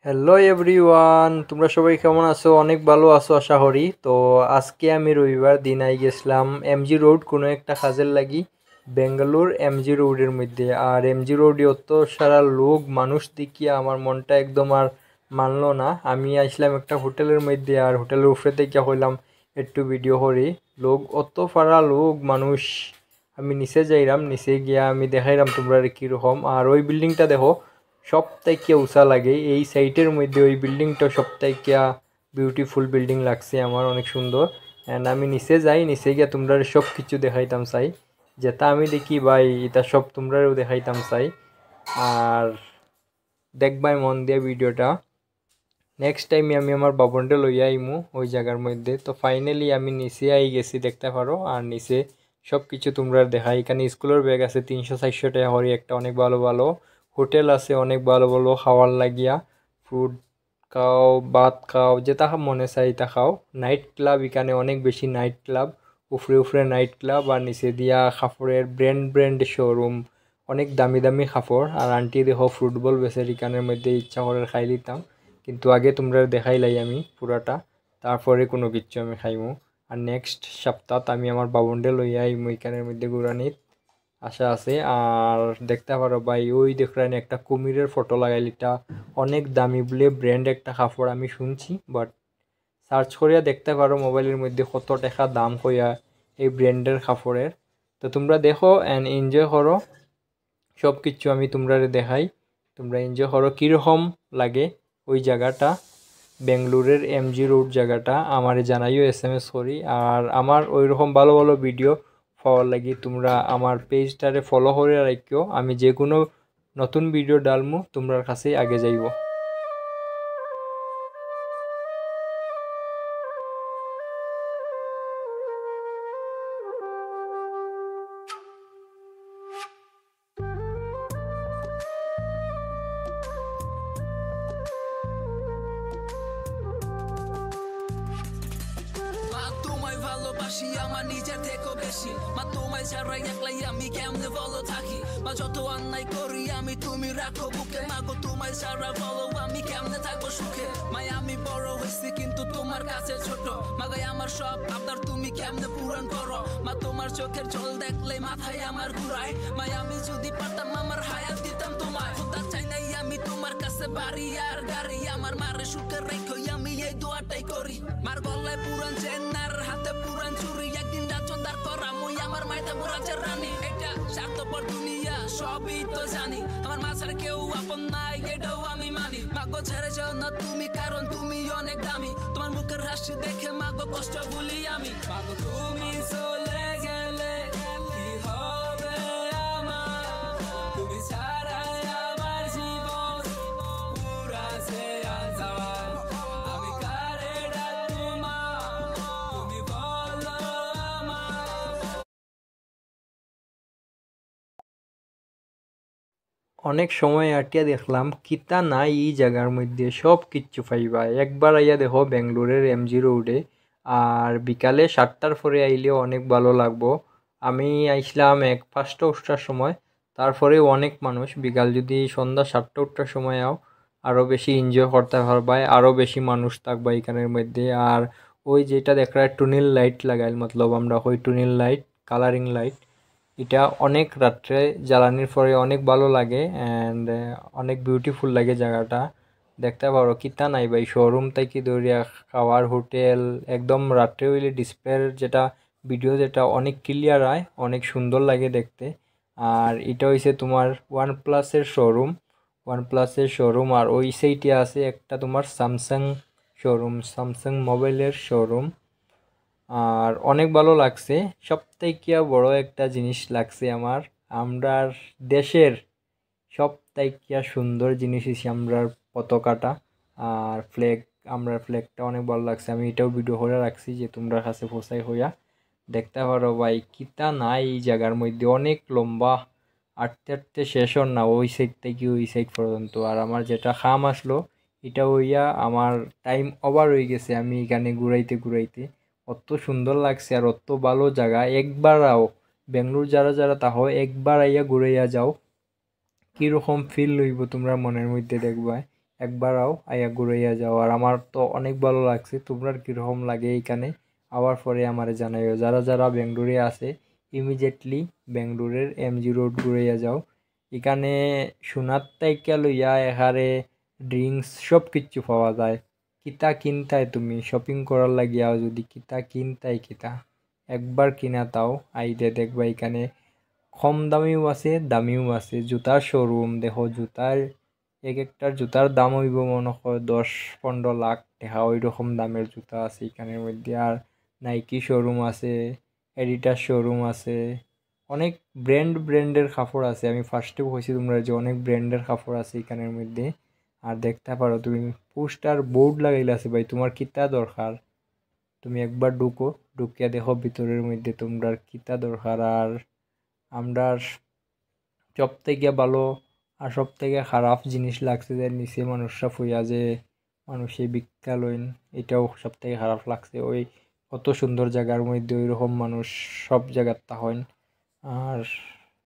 Hello everyone, তোমরা সবাই কেমন আছো? অনেক ভালো আছো আশা করি। তো আজকে আমি রবিবার দিন আই গেছিলাম এমজি রোড কোনো একটা কাজের লাগি বেঙ্গালোর এমজি রোডের মধ্যে। আর এমজি রোডে অত সারা লোক মানুষ দেখিয়া আমার মনটা একদম আর মানলো না। আমি আসলাম একটা হোটেলের মধ্যে, আর হোটেলের উপরে থেকে হইলাম একটু ভিডিও করি। লোক অত ফারা লোক মানুষ। আমি নিচে যাইলাম, নিচে গিয়া আমি দেখাইলাম তোমরা কীরকম। আর ওই বিল্ডিংটা দেখো, সবথেকে উঁচা লাগে এই সাইটের মধ্যে। ওই বিল্ডিংটা সবথেকে বিউটিফুল বিল্ডিং লাগছে আমার, অনেক সুন্দর। অ্যান্ড আমি নিচে যাই, নিচে গিয়ে তোমরা সব কিছু দেখাইতাম চাই, যেটা আমি দেখি ভাই এটা সব তোমরাও দেখাইতাম চাই। আর দেখবাই মন দিয়ে ভিডিওটা। নেক্সট টাইম আমি আমার বাবনটা লইয়া আইমু ওই জায়গার মধ্যে। তো ফাইনালি আমি নিচে আই গেছি, দেখতে পারো। আর নিচে সব কিছু তোমরা দেখাই। এখানে স্কুলের ব্যাগ আছে 300-400 টাকা হরি একটা। অনেক ভালো ভালো হোটেল আছে, অনেক ভালো ভালো খাওয়ার লাগিয়া। ফ্রুট খাও, ভাত খাও, যেটা মনে চাই তা খাও। নাইট ক্লাব এখানে অনেক বেশি, নাইট ক্লাব উফরে উফরে নাইট ক্লাব। আর নিচে দিয়া কাপড়ের ব্র্যান্ড ব্র্যান্ড শোরুম, অনেক দামি দামি কাপড়। আর আন্টি দেখো ফুটবল বেচে এখানের মধ্যে, ইচ্ছা করে খাই দিতাম, কিন্তু আগে তোমরা দেখাইলাই আমি পুরাটা, তারপরে কোনো কিচ্ছু আমি খাইমু। আর নেক্সট সপ্তাহ আমি আমার বাবনডে লইয়া আইমু এখানের মধ্যে ঘুরানিত আশা আছে। আর দেখতে পারো ভাই ওই দেখলেন একটা কুমিরের ফটো লাগাইলিটা, অনেক দামি বলে ব্র্যান্ড একটা কাপড় আমি শুনছি, বাট সার্চ করিয়া দেখতে পারো মোবাইলের মধ্যে কত টাকা দাম কইয়া এই ব্র্যান্ডের কাপড়ের। তো তোমরা দেখো অ্যান্ড এনজয় করো। সব কিছু আমি তোমরা দেখাই, তোমরা এনজয় করো কীরকম লাগে ওই জায়গাটা। বেঙ্গলোরের এমজি রোড জায়গাটা আমার জানাইও SMS করি। আর আমার ওই রকম ভালো ভালো ভিডিও পাওয়ার লাগি তোমরা আমার পেজটারে ফলো করে রাখিও। আমি যে কোনো নতুন ভিডিও ডালমু তোমরার কাছেই আগে যাইব। মা তোমায় ভালোবাসি আমার নিজের থেকেও বেশি। মা তোমায় ছাড়াই একলাই আমি কেমনে বলো থাকি। মা যত অন্যায় করি আমি তুমি রাখো বুকে। মা গো তোমায় ছাড়া বলো আমি কেমনে থাকবো সুখে। মাই আমি বড় হয়েছি কিন্তু তোমার কাছে ছোট। মা গাই আমার সব আবদার তুমি কেমনে পূরণ করো। মা তোমার চোখের জল দেখলে মাথায় আমার ঘুরায়। মাই আমি যদি পারতাম আমার হায়াত দিতাম তোমায়। খোদা চাই নাই আমি তোমার কাছে বাড়ি আর গাড়ি। আমার মারে সুখে রেখো আমি এই দোয়াটাই করি। মার গলায় পুরান চেন আর হাতে পুরান চুরি। একদিন রাজ্য দাঁড় করা মুই আমার মাইতে বুড়াচ্ছে রানী। এটা স্বার্থপর দুনিয়া সবই তো জানি। আমার মা ছাড়া কেউ আপন নাই এটাও আমি মানি। মাগো ছেড়ে যাও না তুমি কারণ তুমি অনেক দামি। তোমার মুখের হাসি দেখে মাগো কষ্ট ভুলি আমি। মাগো তুমি চলে গেলে কি হবে আমার। তুমি ছাড়াই আমার জীবন পুরা যে আন্ধার। আমি কারে ডাকবো মা তুমি বলো আমার। অনেক সময় আটিয়া দেখলাম কিতা নাই এই জায়গার মধ্যে, সব কিচ্ছু পাইবা। একবার আইয়া দেখো বেঙ্গলোরের এমজি রোডে। আর বিকালে 7টার পরে আইলেও অনেক ভালো লাগবো। আমি আইসলাম 5টা-8টার সময়, তারপরে অনেক মানুষ। বিকাল যদি সন্ধ্যা 7টা-8টার সময় আও, আরও বেশি এনজয় করতে পারবা, আরও বেশি মানুষ থাকবা এখানের মধ্যে। আর ওই যেটা দেখা টুনিল লাইট লাগাইল, মতলব আমরা ওই টুনিল লাইট, কালারিং লাইট, এটা অনেক রাত্রে জ্বালানির পরে অনেক ভালো লাগে। অ্যান্ড অনেক বিউটিফুল লাগে জায়গাটা। দেখতে পারো কিতা নাই ভাই, শোরুম থেকে দৌড়িয়া খাওয়ার হোটেল একদম রাত্রে হইলে ডিসপ্লের যেটা ভিডিও যেটা অনেক ক্লিয়ার হয়, অনেক সুন্দর লাগে দেখতে। আর এটা হইছে তোমার ওয়ান প্লাসের শোরুম। আর ওই সাইডে আছে একটা তোমার স্যামসাং শোরুম, স্যামসাং মোবাইলের শোরুম। আর অনেক ভালো লাগছে। সবথেকে বড় একটা জিনিস লাগছে আমার, আমরার দেশের সবথেকে সুন্দর জিনিস হচ্ছে আমরার পতাকাটা আর ফ্ল্যাগ। আমরার ফ্ল্যাগটা অনেক ভালো লাগছে। আমি এটাও ভিডিও করে রাখছি যে তোমরা কাছে পৌঁছাই হইয়া দেখতে পারো ভাই কিতা নাই এই জায়গার মধ্যে। অনেক লম্বা, আটতে আটতে শেষ হন না ওই সাইড থেকে ওই সাইড পর্যন্ত। আর আমার যেটা খাম আসলো এটা হইয়া আমার টাইম ওভার হয়ে গেছে আমি এখানে ঘুরাইতে ঘুরাইতে। অত সুন্দর লাগছে আর অত ভালো জায়গা। একবার আও বেঙ্গলোর যারা যারা তাহো একবার আইয়া ঘুরাইয়া যাও, কীরকম ফিল লইব তোমরা মনের মধ্যে দেখবা। একবার আইয়া ঘুরাইয়া যাও। আর আমার তো অনেক ভালো লাগছে, তোমরা কীরকম লাগে এইখানে আবার পরে আমারে জানাইও। যারা যারা বেঙ্গলোরে আছে ইমিডিয়েটলি বেঙ্গলোরের এমজি রোড ঘুরাইয়া যাও। এখানে সোনার তাইকা লইয়া এখানে ড্রিঙ্কস সব কিচ্ছু পাওয়া যায়। কিতা কিনতাই তুমি শপিং করার লাগিয়াও, যদি কিতা কিনতাই কিতা একবার কিনা তাও আইলে দেখবা এখানে কম দামিও আছে দামিও আছে। জুতার শোরুম দেখো, জুতার এক একটার জুতার দাম হইব মনে হয় 10-15 লাখ টাকা, ওই রকম দামের জুতা আছে এখানের মধ্যে। আর নাইকি শোরুম আছে, এডিটার শোরুম আছে, অনেক ব্র্যান্ডের কাপড় আছে। আমি ফার্স্টে কইছি তোমরা যে অনেক ব্র্যান্ডের কাপড় আছে এখানের মধ্যে। আর দেখতে পারো তুমি পোস্টার বোর্ড লাগাইলে আছে ভাই, তোমার কিতা দরকার তুমি একবার ঢুকো, ঢুকিয়া দেখো ভিতরের মধ্যে তোমরা কিতা দরকার। আর আমরা সব থেকে ভালো আর সব থেকে খারাপ জিনিস লাগছে যে নিচে মানুষরা ফুইয়া যে মানুষে ভিক্ষা লইন, এটাও সব থেকে খারাপ লাগছে। ওই কত সুন্দর জায়গার মধ্যে ওই রকম মানুষ সব জায়গার তা হইন। আর